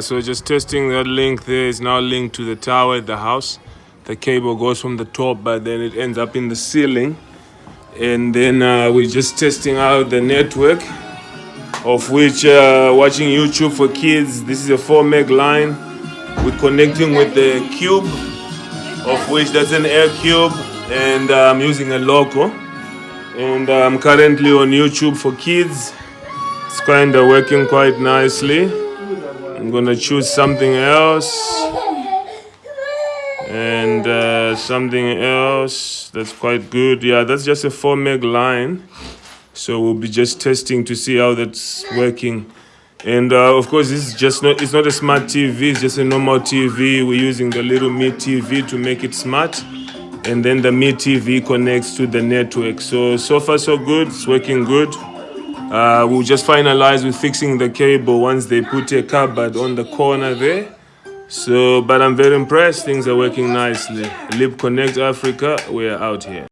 So just testing that link there is now linked to the tower at the house. The cable goes from the top, but then it ends up in the ceiling. And then we're just testing out the network, of which watching YouTube for kids, this is a 4 meg line. We're connecting with the cube, of which that's an air cube, and I'm using a loco. And I'm currently on YouTube for kids. It's kind of working quite nicely. I'm gonna choose something else, and something else that's quite good. Yeah, that's just a 4 meg line, so we'll be just testing to see how that's working. And of course, this is just it's not a smart TV, it's just a normal TV. We're using the little Mi TV to make it smart, and then the Mi TV connects to the network. So far so good, it's working good. We'll just finalize with fixing the cable once they put a cupboard on the corner there. But I'm very impressed. Things are working nicely. Libconnect Africa, we're out here.